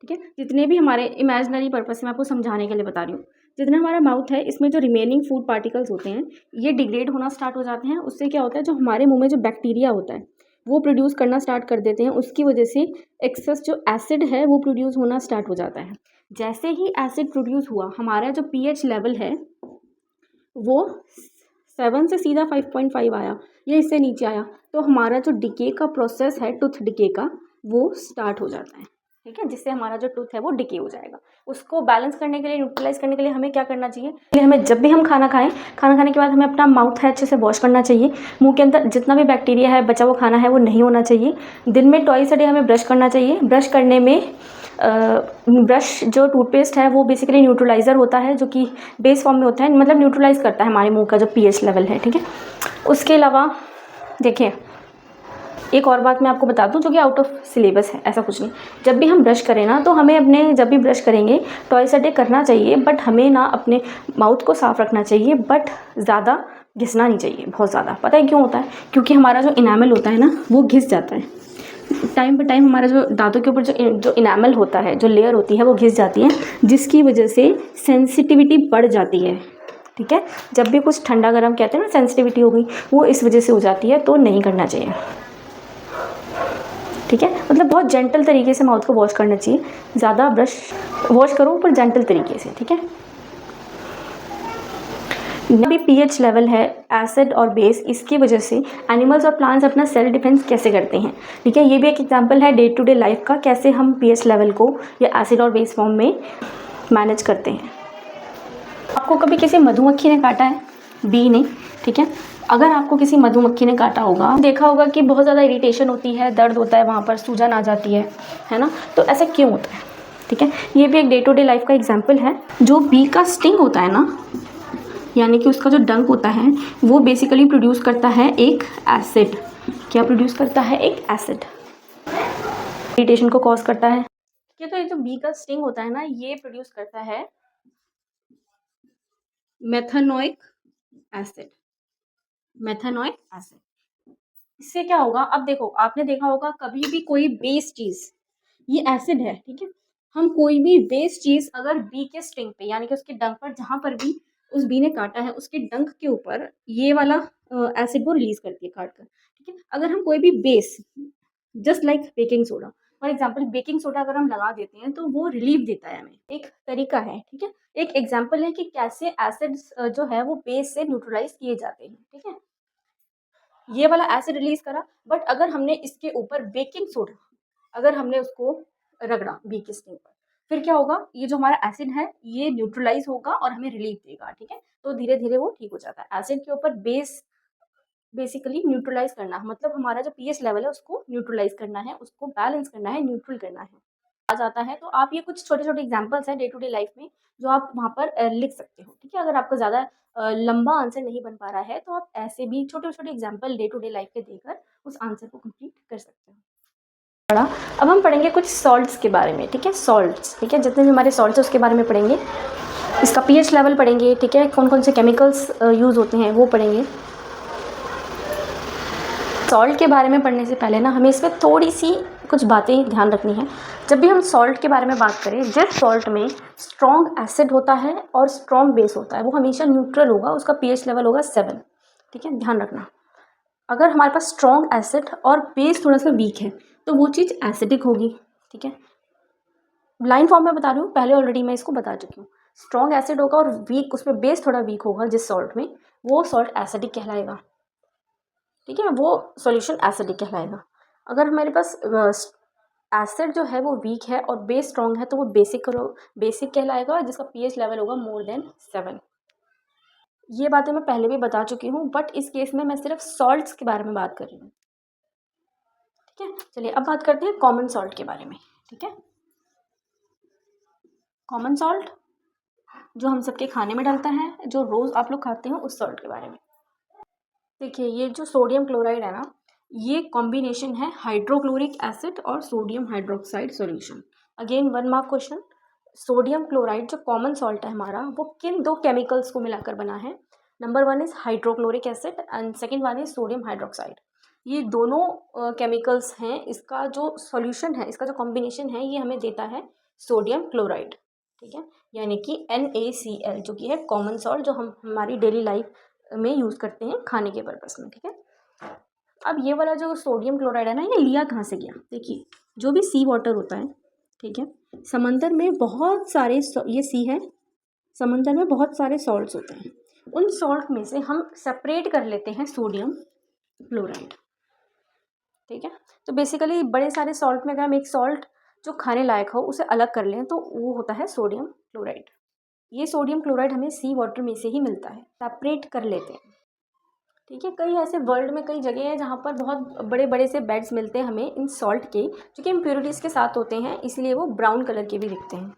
ठीक है, जितने भी हमारे इमेजिनरी पर्पज़ से मैं आपको समझाने के लिए बता रही हूँ, जितना हमारा माउथ है इसमें जो रिमेनिंग फूड पार्टिकल्स होते हैं ये डिग्रेड होना स्टार्ट हो जाते हैं। उससे क्या होता है, जो हमारे मुंह में जो बैक्टीरिया होता है वो प्रोड्यूस करना स्टार्ट कर देते हैं, उसकी वजह से एक्सेस जो एसिड है वो प्रोड्यूस होना स्टार्ट हो जाता है। जैसे ही एसिड प्रोड्यूस हुआ, हमारा जो पीएच लेवल है वो 7 से सीधा 5.5 आया या इससे नीचे आया, तो हमारा जो डिके का प्रोसेस है, टूथ डिके का, वो स्टार्ट हो जाता है। ठीक है, जिससे हमारा जो टूथ है वो डिके हो जाएगा। उसको बैलेंस करने के लिए, न्यूट्रलाइज करने के लिए हमें क्या करना चाहिए? हमें जब भी हम खाना खाएं, खाना खाने के बाद हमें अपना माउथ है अच्छे से वॉश करना चाहिए। मुंह के अंदर जितना भी बैक्टीरिया है, बचा हुआ खाना है वो नहीं होना चाहिए। दिन में ट्वाइस अ डे हमें ब्रश करना चाहिए। ब्रश करने में ब्रश जो टूथपेस्ट है वो बेसिकली न्यूट्रलाइज़र होता है, जो कि बेस फॉर्म में होता है, मतलब न्यूट्रलाइज़ करता है हमारे मुंह का जो पीएच लेवल है। ठीक है, उसके अलावा देखिए एक और बात मैं आपको बता दूं, जो कि आउट ऑफ सिलेबस है, ऐसा कुछ नहीं। जब भी हम ब्रश करें ना, तो हमें अपने, जब भी ब्रश करेंगे ट्वाइस अ डे करना चाहिए, बट हमें ना अपने माउथ को साफ़ रखना चाहिए, बट ज़्यादा घिसना नहीं चाहिए, बहुत ज़्यादा। पता है क्यों होता है? क्योंकि हमारा जो इनामल होता है ना वो घिस जाता है। टाइम पे टाइम हमारा जो दांतों के ऊपर जो इनामल होता है, जो लेयर होती है वो घिस जाती है, जिसकी वजह से सेंसिटिविटी बढ़ जाती है। ठीक है, जब भी कुछ ठंडा गर्म कहते हैं ना, सेंसिटिविटी हो गई, वो इस वजह से हो जाती है, तो नहीं करना चाहिए। ठीक है, मतलब बहुत जेंटल तरीके से माउथ को वॉश करना चाहिए, ज़्यादा ब्रश वॉश करो पर जेंटल तरीके से। ठीक है, भी पीएच लेवल है, एसिड और बेस, इसकी वजह से एनिमल्स और प्लांट्स अपना सेल्फ डिफेंस कैसे करते हैं। ठीक है, ये भी एक एग्जांपल है डे टू डे लाइफ का, कैसे हम पीएच लेवल को या एसिड और बेस फॉर्म में मैनेज करते हैं। आपको कभी किसी मधुमक्खी ने काटा है? बी ने। ठीक है, अगर आपको किसी मधुमक्खी ने काटा होगा, देखा होगा कि बहुत ज़्यादा इरिटेशन होती है, दर्द होता है, वहाँ पर सूजन आ जाती है ना, तो ऐसा क्यों होता है? ठीक है, ये भी एक डे टू डे लाइफ का एग्जाम्पल है। जो बी का स्टिंग होता है ना, यानी कि उसका जो डंक होता है, वो बेसिकली प्रोड्यूस करता है एक एसिड। क्या प्रोड्यूस करता है? एक एसिड, इरिटेशन को कॉज करता है। ठीक है, तो ये जो बी का स्टिंग होता है ना, ये प्रोड्यूस करता है मेथनोइक एसिड। मेथनोइक एसिड, इससे क्या होगा? अब देखो, आपने देखा होगा कभी भी कोई बेस चीज़, ये एसिड है, ठीक है, हम कोई भी बेस चीज़ अगर बी के स्टिंग पे, यानी कि उसके डंक पर, जहाँ पर भी उस बी ने काटा है उसके डंक के ऊपर ये वाला एसिड वो रिलीज करती है काट कर। ठीक है, अगर हम कोई भी base, just like baking soda, for example baking soda अगर हम लगा देते हैं तो वो रिलीफ देता है हमें, एक तरीका है। ठीक है, एक एग्जाम्पल है कि कैसे एसिड्स जो है वो बेस से न्यूट्रलाइज किए जाते हैं। ठीक है, ये वाला एसिड रिलीज करा, बट अगर हमने इसके ऊपर बेकिंग सोडा, अगर हमने उसको रगड़ा बी की स्टिंग पर, फिर क्या होगा? ये जो हमारा एसिड है ये न्यूट्रलाइज होगा और हमें रिलीफ देगा। ठीक है, तो धीरे धीरे वो ठीक हो जाता है। एसिड के ऊपर बेस बेसिकली न्यूट्रलाइज करना, मतलब हमारा जो पीएच लेवल है उसको न्यूट्रलाइज करना है, उसको बैलेंस करना है, न्यूट्रल करना है, आ जाता है। तो आप ये कुछ छोटे छोटे एग्जाम्पल्स हैं डे टू डे लाइफ में जो आप वहाँ पर लिख सकते हो। ठीक है, अगर आपको ज़्यादा लंबा आंसर नहीं बन पा रहा है तो आप ऐसे भी छोटे छोटे example day to day life के देकर उस आंसर को कंप्लीट कर सकते हो। अब हम पढ़ेंगे कुछ सॉल्ट्स के बारे में, ठीक है, सॉल्ट्स, ठीक है, जितने भी हमारे सॉल्ट्स उसके बारे में पढ़ेंगे, इसका पीएच लेवल पढ़ेंगे, ठीक है, कौन कौन से केमिकल्स यूज़ होते हैं वो पढ़ेंगे। सॉल्ट के बारे में पढ़ने से पहले ना हमें इसमें थोड़ी सी कुछ बातें ध्यान रखनी है। जब भी हम सॉल्ट के बारे में बात करें, जिस सॉल्ट में स्ट्रॉन्ग एसिड होता है और स्ट्रॉन्ग बेस होता है वो हमेशा न्यूट्रल होगा, उसका पीएच लेवल होगा 7, ठीक है, ध्यान रखना। अगर हमारे पास स्ट्रॉन्ग एसिड और बेस थोड़ा सा वीक है तो वो चीज़ एसिडिक होगी, ठीक है। लाइन फॉर्म में बता रही हूँ, पहले ऑलरेडी मैं इसको बता चुकी हूँ। स्ट्रॉन्ग एसिड होगा और वीक, उसमें बेस थोड़ा वीक होगा जिस सॉल्ट में, वो सॉल्ट एसिडिक कहलाएगा, ठीक है, वो सॉल्यूशन एसिडिक कहलाएगा। अगर हमारे पास एसिड जो है वो वीक है और बेस स्ट्रॉन्ग है तो वो बेसिक कहलाएगा, जिसका पीएच लेवल होगा मोर देन 7। ये बातें मैं पहले भी बता चुकी हूँ, बट इस केस में मैं सिर्फ सॉल्ट्स के बारे में बात कर रही हूँ, ठीक है। चलिए अब बात करते हैं कॉमन सॉल्ट के बारे में, ठीक है। कॉमन सॉल्ट जो हम सबके खाने में डलता है, जो रोज़ आप लोग खाते हैं, उस सॉल्ट के बारे में देखिए। ये जो सोडियम क्लोराइड है ना, ये कॉम्बिनेशन है हाइड्रोक्लोरिक एसिड और sodium hydroxide solution. Again 1 mark question. Sodium chloride जो कॉमन सॉल्ट है हमारा, वो किन 2 केमिकल्स को मिलाकर बना है? Number 1 is hydrochloric acid and second one is sodium hydroxide. ये दोनों केमिकल्स हैं, इसका जो सॉल्यूशन है, इसका जो कॉम्बिनेशन है, ये हमें देता है सोडियम क्लोराइड, ठीक है, यानी कि NaCl, जो कि है कॉमन सॉल्ट, जो हम हमारी डेली लाइफ में यूज़ करते हैं खाने के पर्पस में, ठीक है। अब ये वाला जो सोडियम क्लोराइड है ना, ये लिया कहाँ से गया? देखिए, जो भी सी वाटर होता है, ठीक है, समंदर में बहुत सारे ये सी है, समंदर में बहुत सारे सॉल्ट्स होते हैं, उन सॉल्ट में से हम सेपरेट कर लेते हैं सोडियम क्लोराइड, ठीक है। तो बेसिकली बड़े सारे सॉल्ट में अगर हम एक सॉल्ट जो खाने लायक हो उसे अलग कर लें तो वो होता है सोडियम क्लोराइड। ये सोडियम क्लोराइड हमें सी वाटर में से ही मिलता है, सेपरेट कर लेते हैं, ठीक है। कई ऐसे वर्ल्ड में कई जगह हैं जहाँ पर बहुत बड़े बड़े से बेड्स मिलते हैं हमें इन सॉल्ट के, जो कि इम्प्योरिटीज़ के साथ होते हैं, इसलिए वो ब्राउन कलर के भी दिखते हैं,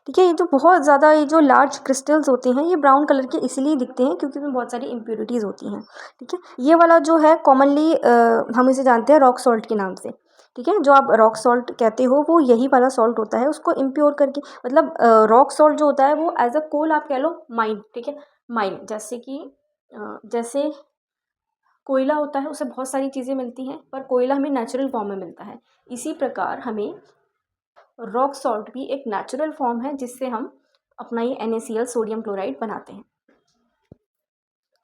ठीक है। ये जो बहुत ज़्यादा ये जो लार्ज क्रिस्टल्स होते हैं, ये ब्राउन कलर के इसलिए दिखते हैं क्योंकि इसमें बहुत सारी इम्प्योरिटीज़ होती हैं, ठीक है। ये वाला जो है कॉमनली हम इसे जानते हैं रॉक सॉल्ट के नाम से, ठीक है। जो आप रॉक सॉल्ट कहते हो वो यही वाला सॉल्ट होता है, उसको इम्प्योर करके, मतलब रॉक सॉल्ट जो होता है वो एज अ कोल आप कह लो माइन, ठीक है, माइन, जैसे कि जैसे कोयला होता है, उससे बहुत सारी चीज़ें मिलती हैं, पर कोयला हमें नेचुरल फॉर्म में मिलता है। इसी प्रकार हमें रॉक सॉल्ट भी एक नेचुरल फॉर्म है जिससे हम अपना ये NaCl सोडियम क्लोराइड बनाते हैं,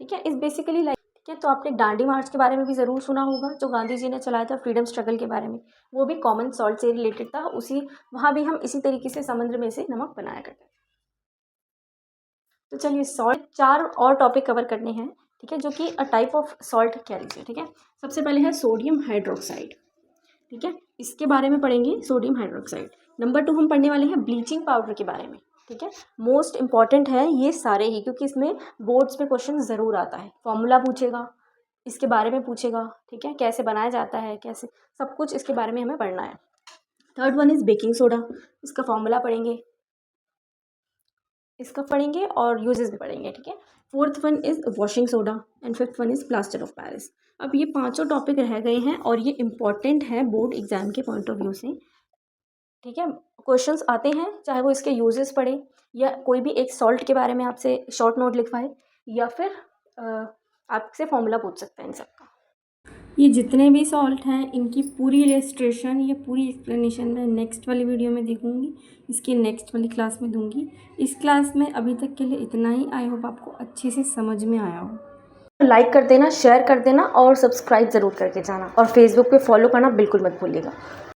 ठीक है। इस बेसिकली लाइक, ठीक है। तो आपने डांडी मार्च के बारे में भी ज़रूर सुना होगा, जो गांधी जी ने चलाया था फ्रीडम स्ट्रगल के बारे में, वो भी कॉमन सॉल्ट से रिलेटेड था। वहाँ भी हम इसी तरीके से समुद्र में से नमक बनाया करते हैं। तो चलिए, सॉल्ट 4 और टॉपिक कवर करने हैं, ठीक है, जो कि अ टाइप ऑफ सॉल्ट कह लीजिए, ठीक है। सबसे पहले है सोडियम हाइड्रोक्साइड, ठीक है, इसके बारे में पढ़ेंगे सोडियम हाइड्रोक्साइड। नंबर 2 हम पढ़ने वाले हैं ब्लीचिंग पाउडर के बारे में, ठीक है। मोस्ट इंपॉर्टेंट है ये सारे ही, क्योंकि इसमें बोर्ड्स पे क्वेश्चन ज़रूर आता है, फॉर्मूला पूछेगा, इसके बारे में पूछेगा, ठीक है, कैसे बनाया जाता है, कैसे, सब कुछ इसके बारे में हमें पढ़ना है। Third one is baking soda, इसका फॉर्मूला पढ़ेंगे, इसका पढ़ेंगे और यूजेस भी पढ़ेंगे, ठीक है। Fourth one is washing soda and fifth one is plaster of Paris. अब ये 5 टॉपिक रह गए हैं और ये इंपॉर्टेंट है बोर्ड एग्जाम के पॉइंट ऑफ व्यू से, ठीक है। क्वेश्चंस आते हैं, चाहे वो इसके यूजेस पढ़े या कोई भी एक सॉल्ट के बारे में आपसे शॉर्ट नोट लिखवाए, या फिर आपसे फॉर्मूला पूछ सकते हैं इन सबका। ये जितने भी सॉल्ट हैं इनकी पूरी इलस्ट्रेशन या पूरी एक्सप्लेनेशन मैं नेक्स्ट वाली वीडियो में देखूंगी, इसकी नेक्स्ट वाली क्लास में दूंगी। इस क्लास में अभी तक के लिए इतना ही। आई होप आपको अच्छे से समझ में आया हो। लाइक कर देना, शेयर कर देना और सब्सक्राइब ज़रूर करके जाना, और फेसबुक पे फॉलो करना बिल्कुल मत भूलिएगा।